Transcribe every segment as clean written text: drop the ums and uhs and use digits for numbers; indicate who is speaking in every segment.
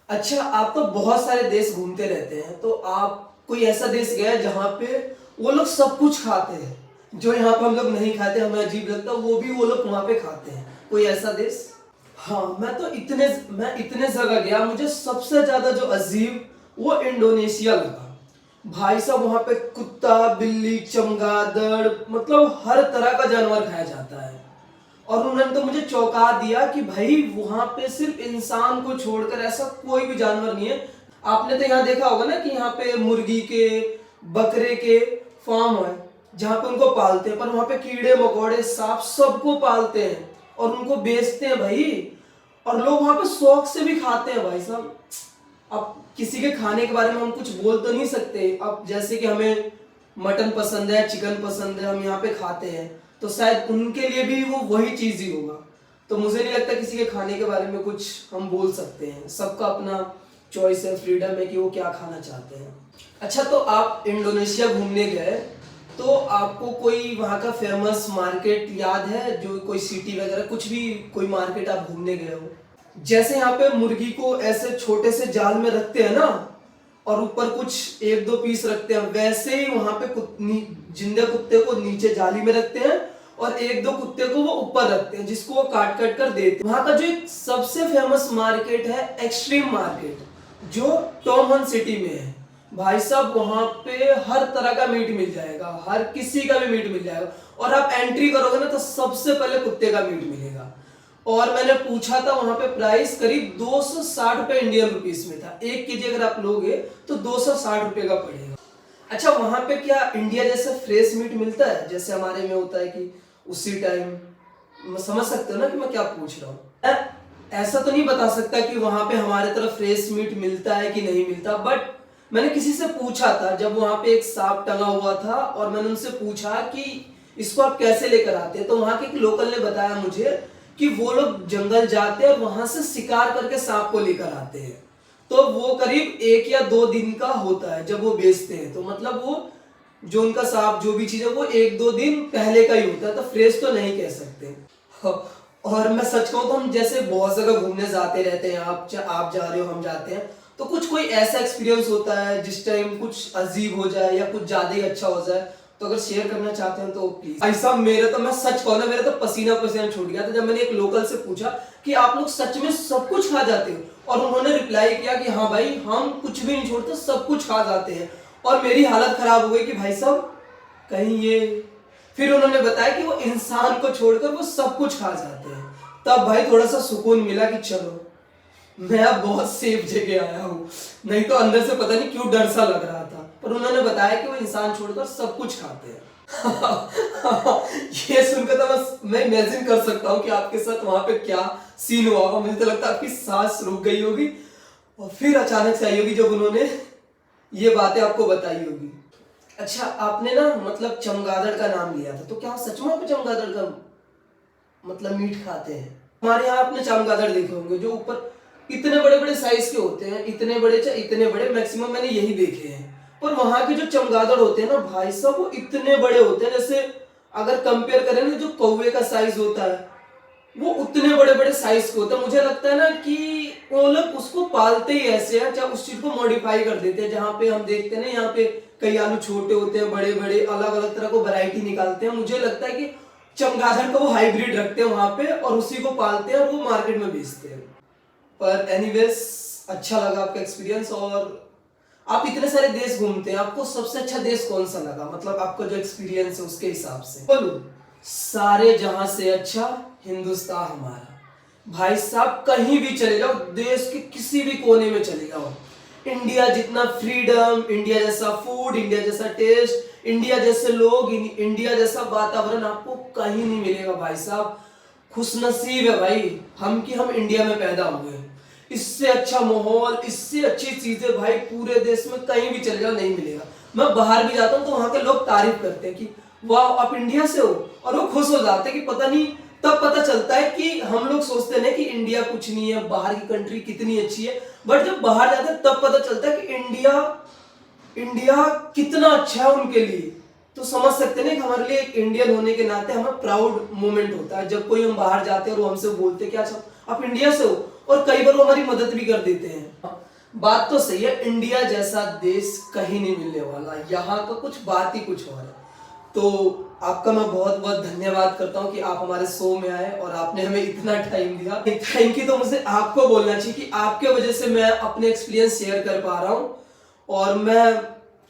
Speaker 1: अच्छा, आप तो बहुत सारे देश घूमते रहते हैं, तो आप कोई ऐसा देश गए हैं जहाँ पे वो लोग सब कुछ खाते हैं जो यहाँ पे हम लोग नहीं खाते, हमें अजीब लगता है, वो भी वो लोग वहाँ पे खाते हैं? कोई ऐसा देश? हाँ, मैं इतने जगह गया, मुझे सबसे ज्यादा जो अजीब वो इंडोनेशिया लगा। भाई साहब, वहाँ पे कुत्ता, बिल्ली, चमगादड़, मतलब हर तरह का जानवर खाया जाता है। और उन्होंने तो मुझे चौंका दिया कि भाई वहां पे सिर्फ इंसान को छोड़कर ऐसा कोई भी जानवर नहीं है। आपने तो यहाँ देखा होगा ना कि यहाँ पे मुर्गी के, बकरे के फार्म है जहाँ पे उनको पालते हैं, पर वहां पे कीड़े मकोड़े सांप सबको पालते हैं और उनको बेचते हैं भाई। और लोग वहां पे शौक से भी खाते हैं भाई साहब। अब किसी के खाने के बारे में हम कुछ बोल तो नहीं सकते। अब जैसे कि हमें मटन पसंद है, चिकन पसंद है, हम यहाँ पे खाते हैं, तो शायद उनके लिए भी वो वही चीज ही होगा। तो मुझे नहीं लगता किसी के खाने के बारे में कुछ हम बोल सकते हैं। सबका अपना चॉइस है, फ्रीडम है कि वो क्या खाना चाहते हैं। अच्छा, तो आप इंडोनेशिया घूमने गए, तो आपको कोई वहाँ का फेमस मार्केट याद है? जो कोई सिटी वगैरह कुछ भी, कोई मार्केट आप घूमने गए हो? जैसे यहाँ पे मुर्गी को ऐसे छोटे से जाल में रखते हैं ना, और ऊपर कुछ एक दो पीस रखते हैं, वैसे ही वहां पे जिंदे कुत्ते को नीचे जाली में रखते हैं और एक दो कुत्ते को वो ऊपर रखते हैं, जिसको वो काट काट कर देते हैं। वहां का जो एक सबसे फेमस मार्केट है एक्सट्रीम मार्केट, जो टॉमहन सिटी में है। भाई साहब, वहां पे हर तरह का मीट मिल जाएगा, हर किसी का भी मीट मिल जाएगा। और आप एंट्री करोगे ना तो सबसे पहले कुत्ते का मीट मिलेगा। और मैंने पूछा था वहां पे, प्राइस करीब 260 रुपए इंडियन रुपीस में था। 1 केजी अगर आप लोगे तो 260 रुपए का पड़ेगा। अच्छा, वहां पे क्या इंडिया जैसा फ्रेश मीट मिलता है जैसे हमारे में होता है कि उसी टाइम? समझ सकते हो ना कि मैं क्या पूछ रहा हूँ? ऐसा तो नहीं बता सकता कि वहां पे हमारे तरफ फ्रेश मीट मिलता है कि नहीं मिलता, बट मैंने किसी से पूछा था जब वहां पे एक सांप टंगा हुआ था, और मैंने उनसे पूछा कि इसको आप कैसे लेकर आते हैं, तो वहां के एक लोकल ने बताया मुझे कि वो लोग जंगल जाते हैं और वहां से शिकार करके सांप को लेकर आते हैं। तो वो करीब 1 या 2 दिन का होता है जब वो बेचते हैं। तो मतलब वो जो उनका सांप जो भी चीज है वो 1-2 दिन पहले का ही होता है, तो फ्रेश तो नहीं कह सकते। और मैं सच कहूं तो हम जैसे बहुत जगह घूमने जाते रहते हैं, आप जा रहे हो, हम जाते हैं, तो कुछ कोई ऐसा एक्सपीरियंस होता है जिस टाइम कुछ अजीब हो जाए या कुछ ज्यादा ही अच्छा हो जाए, तो अगर शेयर करना चाहते हैं तो प्लीज। ऐसा मेरे तो, मैं सच कहूं ना, मेरे तो पसीना पसीना छूट गया था जब मैंने एक लोकल से पूछा कि आप लोग सच में सब कुछ खा जाते हो, और उन्होंने रिप्लाई किया कि हाँ भाई, हम कुछ भी नहीं छोड़ते, सब कुछ खा जाते हैं। और मेरी हालत खराब हो गई कि भाई साहब कहीं ये, फिर उन्होंने बताया कि वो इंसान को छोड़कर वो सब कुछ खा जाते हैं। तब भाई थोड़ा सा सुकून मिला कि चलो मैं अब बहुत सेफ जगह आया हूँ, नहीं तो अंदर से पता नहीं क्यों डर सा लग रहा था। पर उन्होंने बताया कि वो इंसान छोड़कर सब कुछ खाते हैं। ये सुनकर तो बस मैं इमेजिन कर सकता हूँ कि आपके साथ वहां पे क्या सीन हुआ होगा। मुझे तो लगता है आपकी सांस रुक गई होगी और फिर अचानक से आई होगी जब उन्होंने ये बातें आपको बताई होगी। अच्छा, आपने ना मतलब चमगादड़ का नाम लिया था, तो क्या सच में आप चमगादड़ का मतलब मीट खाते हैं? हमारे यहाँ आपने चमगादड़ देखे होंगे जो ऊपर इतने बड़े बड़े साइज के होते हैं, इतने बड़े चाहे इतने बड़े, मैक्सिमम मैंने यही देखे हैं। पर वहां के जो चमगादड़ होते हैं ना भाई साहब, वो इतने बड़े होते हैं, जैसे अगर कंपेयर करें ना जो कौवे का साइज होता है, वो उतने बड़े बड़े साइज के होते हैं। मुझे लगता है ना कि वो लोग उसको पालते ही ऐसे हैं, चाहे उस चीज को मॉडिफाई कर देते हैं। जहाँ पे हम देखते हैं ना, यहाँ पे कई आलू छोटे होते हैं, बड़े बड़े, अलग अलग तरह को वैरायटी निकालते हैं। मुझे लगता है कि चमगादड़ का वो हाइब्रिड रखते हैं वहां पे और उसी को पालते हैं और वो मार्केट में बेचते हैं। पर एनीवेज, अच्छा लगा आपका एक्सपीरियंस। और आप इतने सारे देश घूमते हैं, आपको सबसे अच्छा देश कौन सा लगा? मतलब आपका जो एक्सपीरियंस है उसके हिसाब से बोलो। सारे जहां से अच्छा हिंदुस्तान हमारा। भाई साहब, कहीं भी चले जाओ, देश के किसी भी कोने में चले जाओ, इंडिया जितना फ्रीडम, इंडिया जैसा फूड, इंडिया जैसा टेस्ट, इंडिया जैसे लोग, इंडिया जैसा वातावरण आपको कहीं नहीं मिलेगा भाई साहब। खुशनसीब है भाई हम कि हम इंडिया में पैदा हुए हैं। इससे अच्छा माहौल, इससे अच्छी चीजें भाई पूरे देश में कहीं भी चले जाओ नहीं मिलेगा। मैं बाहर भी जाता हूँ तो वहां के लोग तारीफ करते हैं कि वाह आप इंडिया से हो, और वो खुश हो जाते हैं कि पता नहीं, तब पता चलता है कि हम लोग सोचते हैं कि इंडिया कुछ नहीं है, बाहर की कंट्री कितनी अच्छी है, बट जब बाहर जाते हैं तब पता चलता है कि इंडिया इंडिया कितना अच्छा है उनके लिए। तो समझ सकते हैं कि हमारे लिए एक इंडियन होने के नाते हमें प्राउड मोमेंट होता है जब कोई हम बाहर जाते हैं और वो हमसे बोलते हैं कि अच्छा आप इंडिया से हो, और कई बार वो हमारी मदद भी कर देते हैं। बात तो सही है, इंडिया जैसा देश कहीं नहीं मिलने वाला, यहाँ का कुछ बात ही कुछ और है। तो आपका मैं बहुत बहुत धन्यवाद करता हूँ कि आप हमारे शो में आए और आपने हमें इतना टाइम दिया। थैंक यू तो मुझे आपको बोलना चाहिए कि आपके वजह से मैं अपने एक्सपीरियंस शेयर कर पा रहा हूँ, और मैं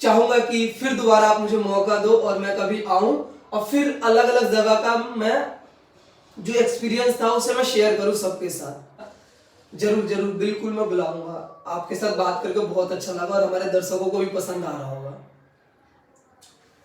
Speaker 1: चाहूंगा कि फिर दोबारा आप मुझे मौका दो और मैं कभी आऊं और फिर अलग अलग जगह का मैं जो एक्सपीरियंस था उसे मैं शेयर करूं सबके साथ। जरूर जरूर बिल्कुल मैं बुलाऊंगा। आपके साथ बात करके बहुत अच्छा लगा और हमारे दर्शकों को भी पसंद आ रहा होगा।